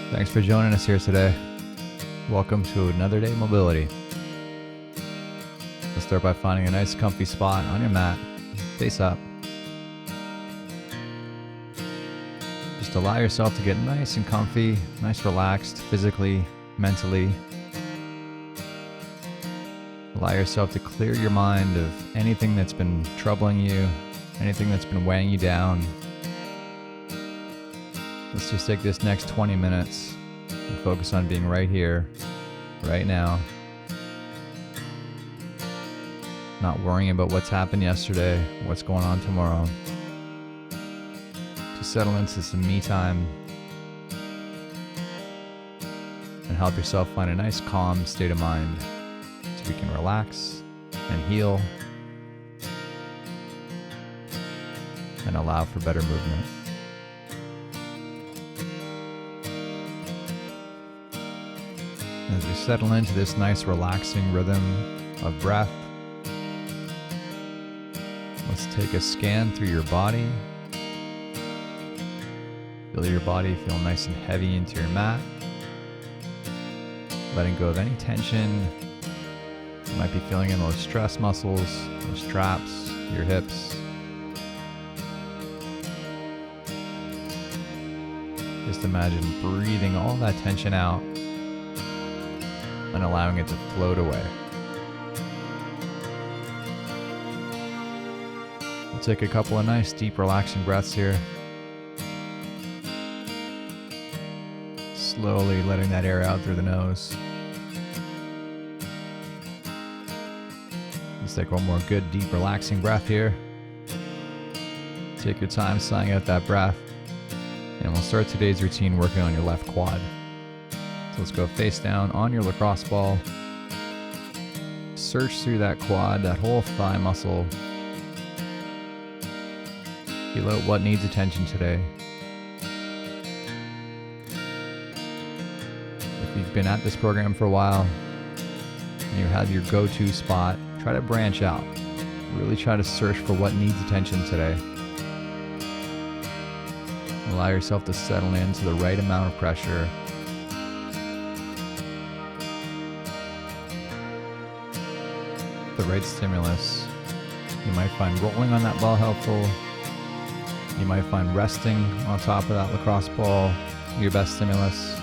Thanks for joining us here today. Welcome to another day of mobility. Let's start by finding a nice comfy spot on your mat, face up. Just allow yourself to get nice and comfy, nice relaxed, physically, mentally. Allow yourself to clear your mind of anything that's been troubling you, anything that's been weighing you down. Let's just take this next 20 minutes and focus on being right here, right now. Not worrying about what's happened yesterday, what's going on tomorrow. Just settle into some me time and help yourself find a nice calm state of mind so we can relax and heal and allow for better movement. As we settle into this nice relaxing rhythm of breath, let's take a scan through your body. Feel your body feel nice and heavy into your mat. Letting go of any tension. You might be feeling in those stress muscles, those traps, your hips. Just imagine breathing all that tension out and allowing it to float away. We'll take a couple of nice, deep, relaxing breaths here. Slowly letting that air out through the nose. Let's take one more good, deep, relaxing breath here. Take your time sighing out that breath. And we'll start today's routine working on your left quad. So let's go face down on your lacrosse ball. Search through that quad, that whole thigh muscle. Feel out what needs attention today. If you've been at this program for a while and you have your go-to spot, try to branch out. Really try to search for what needs attention today. Allow yourself to settle into the right amount of pressure. The right stimulus. You might find rolling on that ball helpful. You might find resting on top of that lacrosse ball your best stimulus.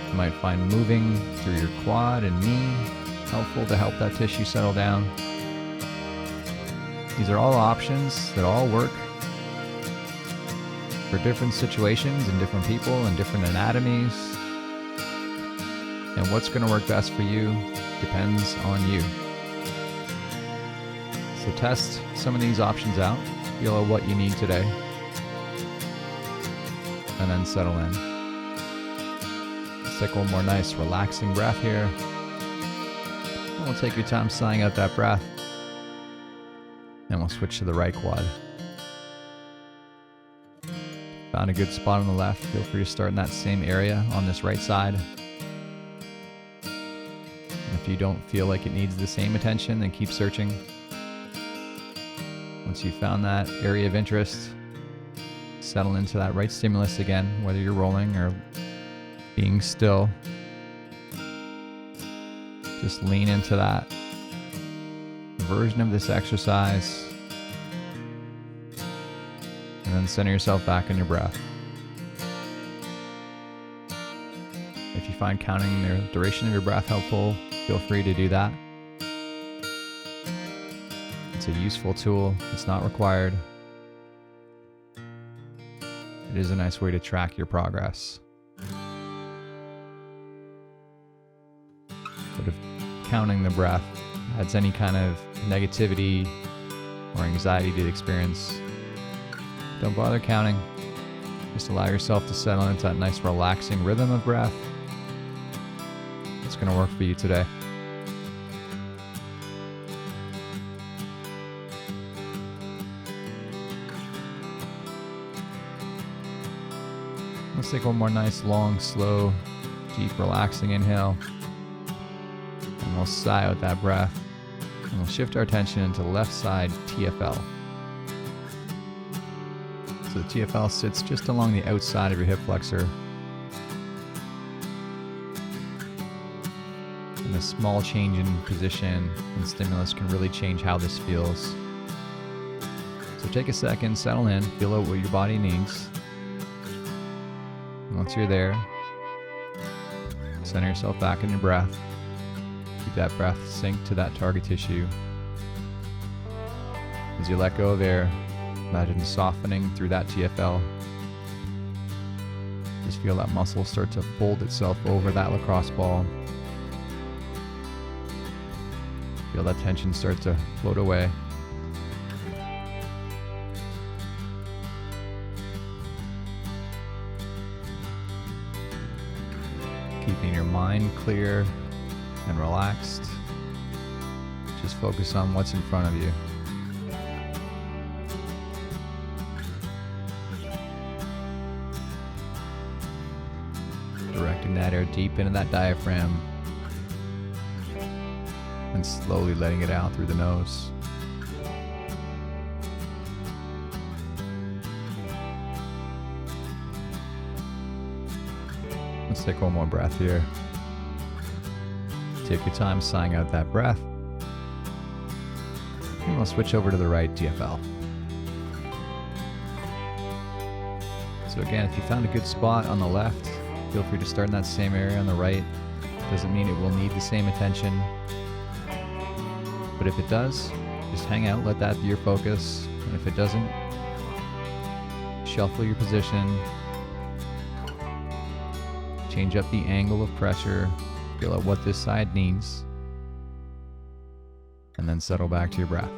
You might find moving through your quad and knee helpful to help that tissue settle down. These are all options that all work for different situations and different people and different anatomies. And what's going to work best for you depends on you. So test some of these options out, feel out what you need today, and then settle in. Let's take one more nice relaxing breath here. And we'll take your time sighing out that breath. And we'll switch to the right quad. Found a good spot on the left, feel free to start in that same area on this right side. If you don't feel like it needs the same attention, then keep searching. Once you've found that area of interest, settle into that right stimulus again, whether you're rolling or being still. Just lean into that version of this exercise, and then center yourself back on your breath. If you find counting the duration of your breath helpful, feel free to do that. It's a useful tool. It's not required. It is a nice way to track your progress. But if counting the breath adds any kind of negativity or anxiety to the experience, don't bother counting. Just allow yourself to settle into that nice relaxing rhythm of breath. It's going to work for you today. Let's take one more nice, long, slow, deep, relaxing inhale. And we'll sigh out that breath. And we'll shift our attention into left side TFL. So the TFL sits just along the outside of your hip flexor. And a small change in position and stimulus can really change how this feels. So take a second, settle in, feel out what your body needs. And once you're there, center yourself back in your breath. Keep that breath sink to that target tissue. As you let go of air, imagine softening through that TFL. Just feel that muscle start to fold itself over that lacrosse ball. Feel that tension start to float away. Keeping your mind clear and relaxed. Just focus on what's in front of you. Directing that air deep into that diaphragm and slowly letting it out through the nose. Let's take one more breath here. Take your time sighing out that breath. And we'll switch over to the right TFL. So again, if you found a good spot on the left, feel free to start in that same area on the right. Doesn't mean it will need the same attention. But if it does, just hang out, let that be your focus. And if it doesn't, shuffle your position. Change up the angle of pressure. Feel out what this side needs. And then settle back to your breath.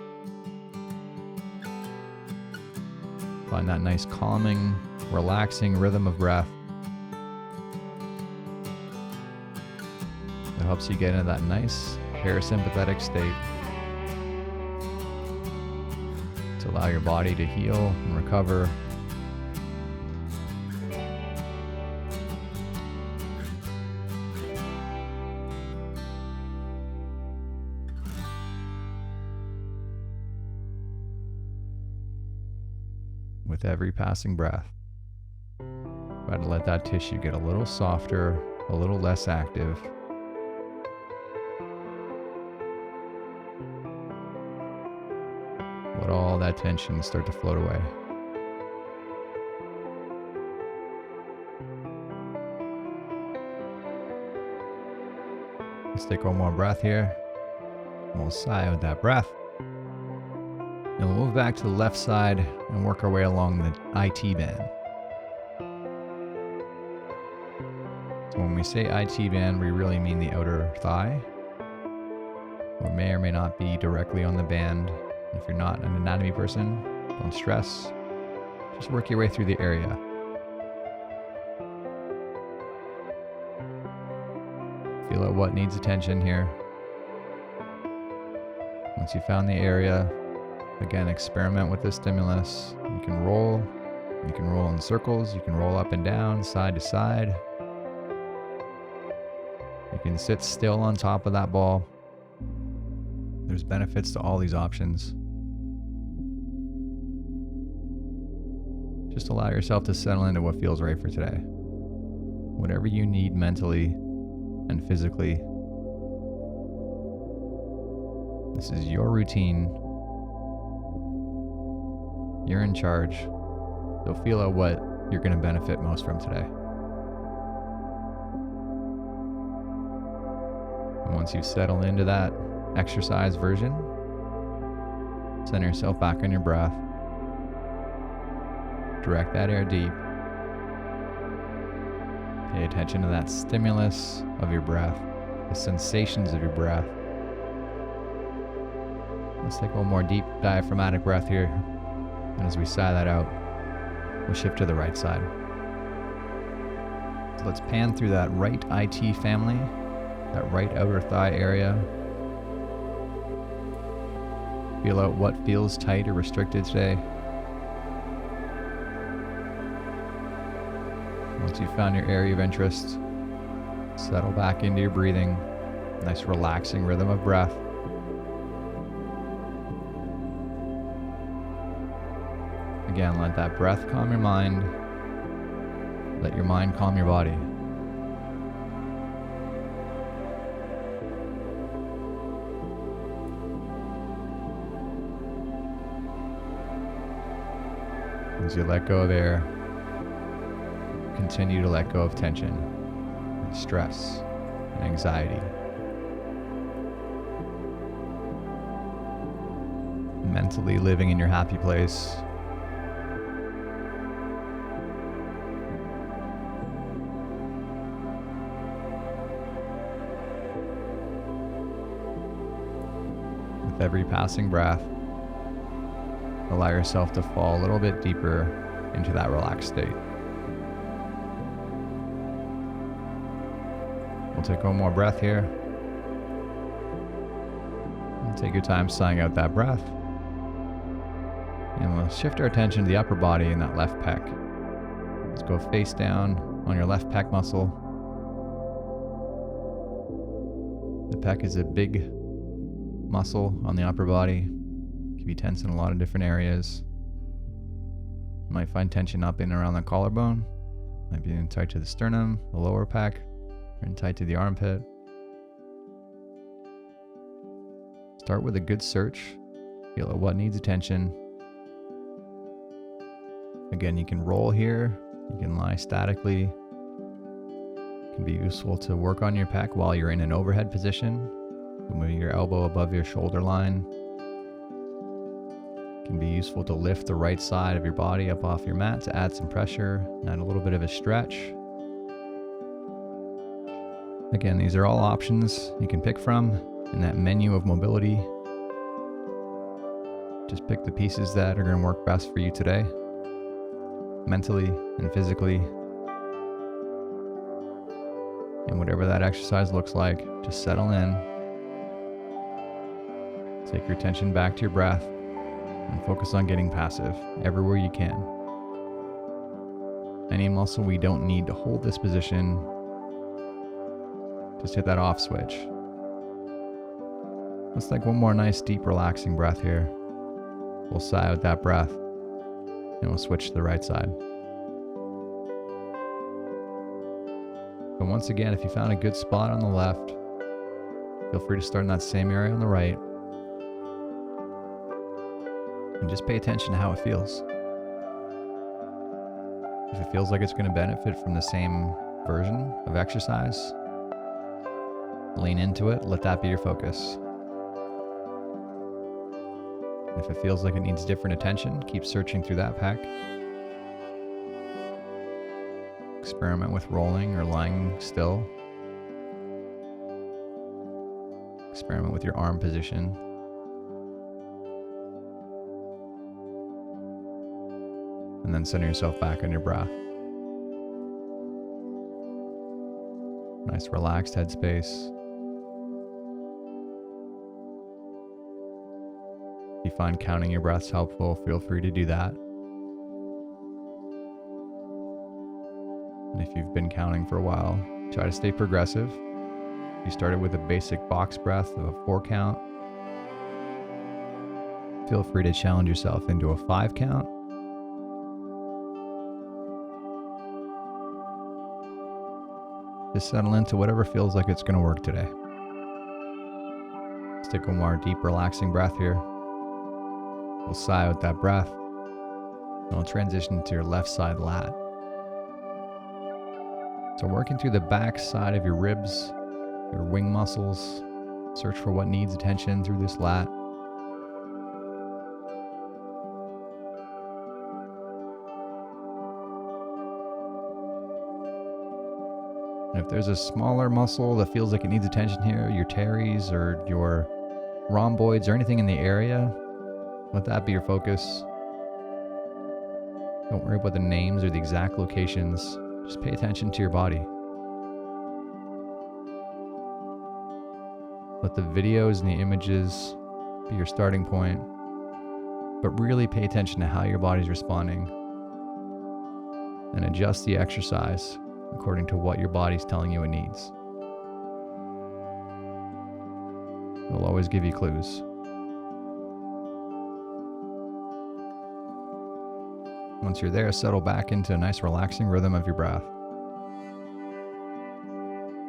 Find that nice calming, relaxing rhythm of breath that helps you get into that nice parasympathetic state to allow your body to heal and recover. With every passing breath, try to let that tissue get a little softer, a little less active. Let all that tension start to float away. Let's take one more breath here. We'll sigh out that breath. And we'll move back to the left side and work our way along the IT band. So when we say IT band, we really mean the outer thigh. Or may or may not be directly on the band. If you're not an anatomy person, don't stress. Just work your way through the area. Feel out what needs attention here. Once you've found the area, again, experiment with the stimulus. You can roll in circles, you can roll up and down, side to side. You can sit still on top of that ball. There's benefits to all these options. Just allow yourself to settle into what feels right for today. Whatever you need mentally and physically. This is your routine. You're in charge. So feel out what you're going to benefit most from today. And once you've settled into that exercise version, center yourself back on your breath. Direct that air deep. Pay attention to that stimulus of your breath, the sensations of your breath. Let's take one more deep diaphragmatic breath here. And as we sigh that out, we'll shift to the right side. So let's pan through that right IT family, that right outer thigh area. Feel out what feels tight or restricted today. Once you've found your area of interest, settle back into your breathing. Nice relaxing rhythm of breath. Again, let that breath calm your mind. Let your mind calm your body. As you let go of air, continue to let go of tension, and stress, and anxiety. Mentally living in your happy place. With every passing breath, allow yourself to fall a little bit deeper into that relaxed state. We'll take one more breath here. And take your time sighing out that breath. And we'll shift our attention to the upper body and that left pec. Let's go face down on your left pec muscle. The pec is a big muscle on the upper body. Can be tense in a lot of different areas. You might find tension up in and around the collarbone. Might be in tight to the sternum, the lower pec, or in tight to the armpit. Start with a good search. Feel out what needs attention. Again, you can roll here. You can lie statically. It can be useful to work on your pec while you're in an overhead position. Moving your elbow above your shoulder line. Can be useful to lift the right side of your body up off your mat to add some pressure, add a little bit of a stretch. Again, these are all options you can pick from in that menu of mobility. Just pick the pieces that are going to work best for you today, mentally and physically. And whatever that exercise looks like, just settle in. Take your attention back to your breath. And focus on getting passive everywhere you can. Any muscle we don't need to hold this position, just hit that off switch. Let's take one more nice, deep, relaxing breath here. We'll sigh out that breath, and we'll switch to the right side. But once again, if you found a good spot on the left, feel free to start in that same area on the right. And just pay attention to how it feels. If it feels like it's going to benefit from the same version of exercise, lean into it, let that be your focus. If it feels like it needs different attention, keep searching through that pec. Experiment with rolling or lying still. Experiment with your arm position. And then center yourself back on your breath. Nice relaxed headspace. If you find counting your breaths helpful, feel free to do that. And if you've been counting for a while, try to stay progressive. If you started with a basic box breath of a 4 count, feel free to challenge yourself into a 5 count. Just settle into whatever feels like it's going to work today. Let's take one more deep, relaxing breath here. We'll sigh out that breath, and we'll transition to your left side lat. So working through the back side of your ribs, your wing muscles, search for what needs attention through this lat. And if there's a smaller muscle that feels like it needs attention here, your teres or your rhomboids or anything in the area, let that be your focus. Don't worry about the names or the exact locations. Just pay attention to your body. Let the videos and the images be your starting point, but really pay attention to how your body's responding and adjust the exercise according to what your body's telling you it needs. It'll always give you clues. Once you're there, settle back into a nice relaxing rhythm of your breath.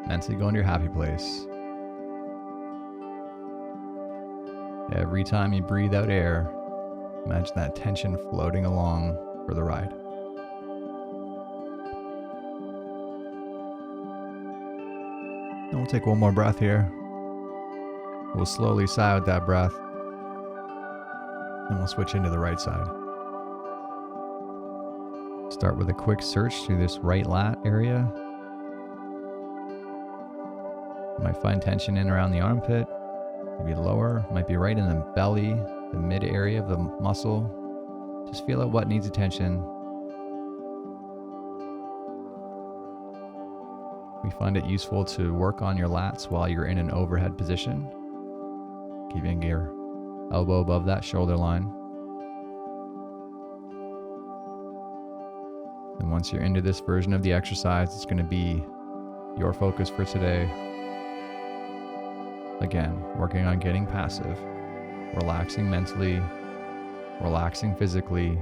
Mentally go into your happy place. Every time you breathe out air, imagine that tension floating along for the ride. And we'll take one more breath here. We'll slowly sigh out that breath. And we'll switch into the right side. Start with a quick search through this right lat area. You might find tension in around the armpit, maybe lower, might be right in the belly, the mid area of the muscle. Just feel out what needs attention. We find it useful to work on your lats while you're in an overhead position, keeping your elbow above that shoulder line. And once you're into this version of the exercise, it's going to be your focus for today. Again, working on getting passive, relaxing mentally, relaxing physically.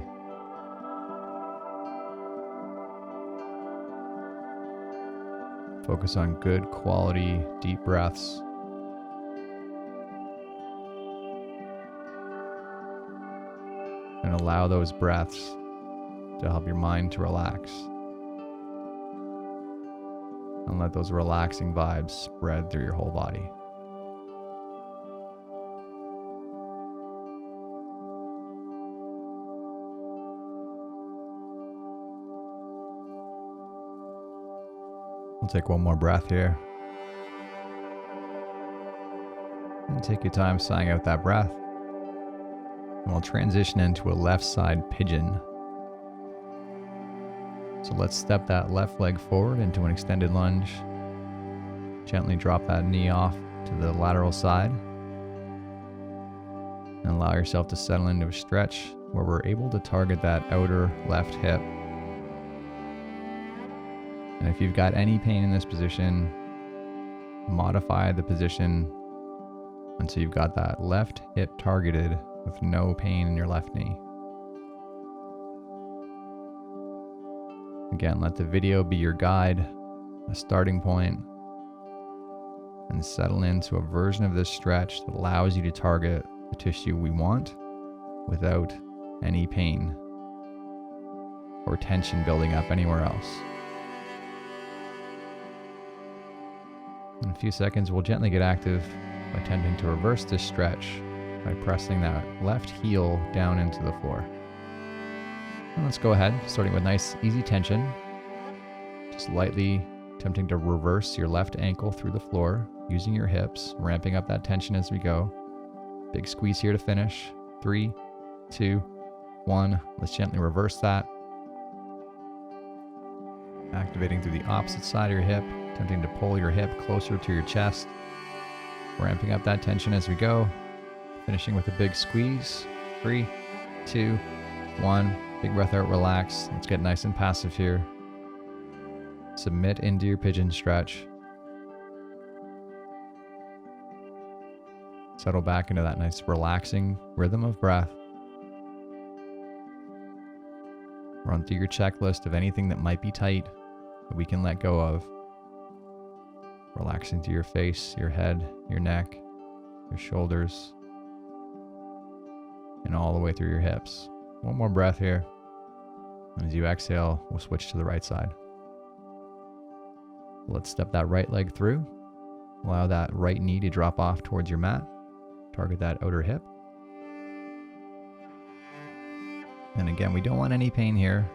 Focus on good quality, deep breaths. And allow those breaths to help your mind to relax. And let those relaxing vibes spread through your whole body. We'll take one more breath here. And take your time sighing out that breath. And we'll transition into a left side pigeon. So let's step that left leg forward into an extended lunge. Gently drop that knee off to the lateral side. And allow yourself to settle into a stretch where we're able to target that outer left hip. And if you've got any pain in this position, modify the position until you've got that left hip targeted with no pain in your left knee. Again, let the video be your guide, a starting point, and settle into a version of this stretch that allows you to target the tissue we want without any pain or tension building up anywhere else. In a few seconds, we'll gently get active by attempting to reverse this stretch by pressing that left heel down into the floor. And let's go ahead, starting with nice, easy tension. Just lightly attempting to reverse your left ankle through the floor using your hips, ramping up that tension as we go. Big squeeze here to finish. 3, 2, 1. Let's gently reverse that. Activating through the opposite side of your hip, attempting to pull your hip closer to your chest. Ramping up that tension as we go. Finishing with a big squeeze. 3, 2, 1. Big breath out, relax. Let's get nice and passive here. Submit into your pigeon stretch. Settle back into that nice relaxing rhythm of breath. Run through your checklist of anything that might be tight that we can let go of. Relaxing through your face, your head, your neck, your shoulders, and all the way through your hips. One more breath here. And as you exhale, we'll switch to the right side. Let's step that right leg through. Allow that right knee to drop off towards your mat. Target that outer hip. And again, we don't want any pain here.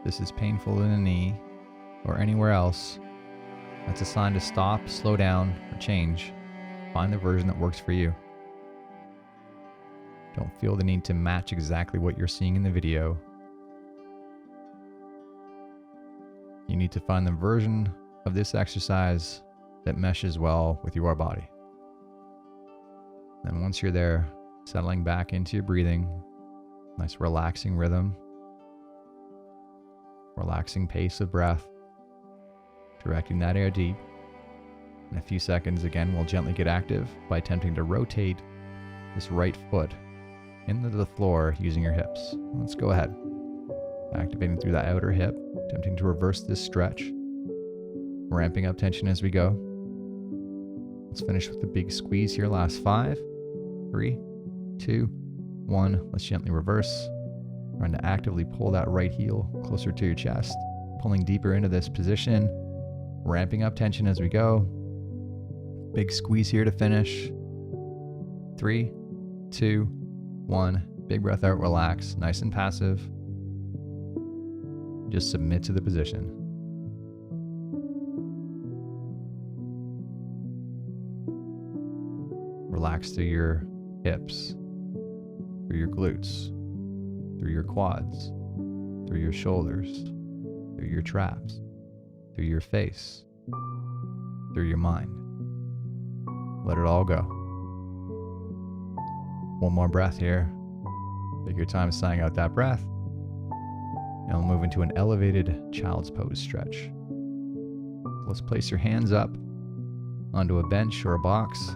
This is painful in the knee or anywhere else. That's a sign to stop, slow down, or change. Find the version that works for you. Don't feel the need to match exactly what you're seeing in the video. You need to find the version of this exercise that meshes well with your body. Then once you're there, settling back into your breathing, nice relaxing rhythm, relaxing pace of breath, directing that air deep. In a few seconds, again, we'll gently get active by attempting to rotate this right foot into the floor using your hips. Let's go ahead. Activating through that outer hip, attempting to reverse this stretch. Ramping up tension as we go. Let's finish with a big squeeze here. Last 5, 3, 2, 1. Let's gently reverse. Trying to actively pull that right heel closer to your chest. Pulling deeper into this position. Ramping up tension as we go. Big squeeze here to finish. 3, 2, 1. Big breath out, relax. Nice and passive. Just submit to the position. Relax through your hips, through your glutes, through your quads, through your shoulders, through your traps, through your face, through your mind. Let it all go. One more breath here. Take your time sighing out that breath. And we'll move into an elevated child's pose stretch. Let's place your hands up onto a bench or a box.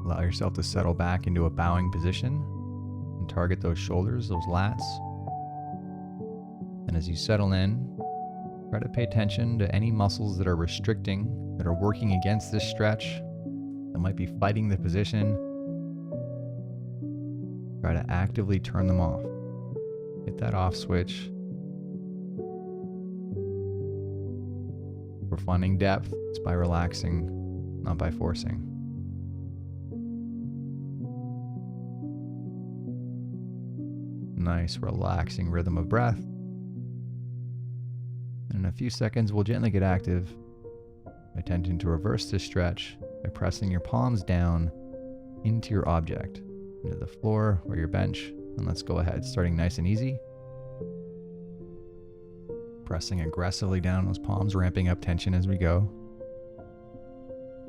Allow yourself to settle back into a bowing position and target those shoulders, those lats. And as you settle in, try to pay attention to any muscles that are restricting, that are working against this stretch, that might be fighting the position. Try to actively turn them off. Hit that off switch. We're finding depth. It's by relaxing, not by forcing. Nice, relaxing rhythm of breath. And in a few seconds, we'll gently get active by attempting to reverse this stretch by pressing your palms down into your object, into the floor or your bench. And let's go ahead, starting nice and easy. Pressing aggressively down those palms, ramping up tension as we go.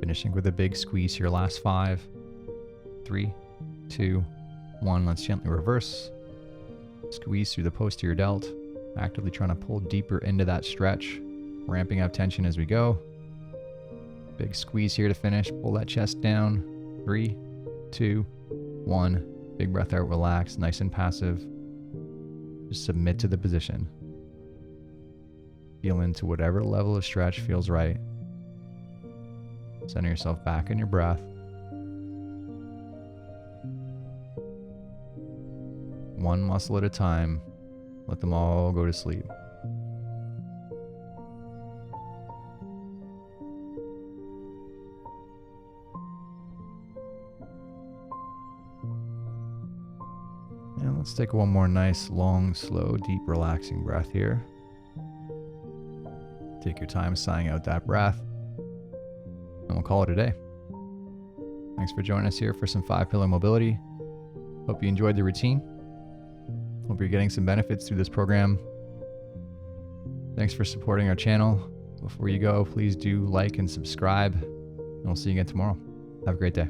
Finishing with a big squeeze here. Last 5, 3, 2, 1. Let's gently reverse. Squeeze through the posterior delt. Actively trying to pull deeper into that stretch. Ramping up tension as we go. Big squeeze here to finish. Pull that chest down. 3, 2, 1. Big breath out, relax, nice and passive. Just submit to the position. Feel into whatever level of stretch feels right. Center yourself back in your breath. One muscle at a time. Let them all go to sleep. And let's take one more nice, long, slow, deep, relaxing breath here. Take your time sighing out that breath. And we'll call it a day. Thanks for joining us here for some 5-pillar mobility. Hope you enjoyed the routine. Hope you're getting some benefits through this program. Thanks for supporting our channel. Before you go, please do like and subscribe. And we'll see you again tomorrow. Have a great day.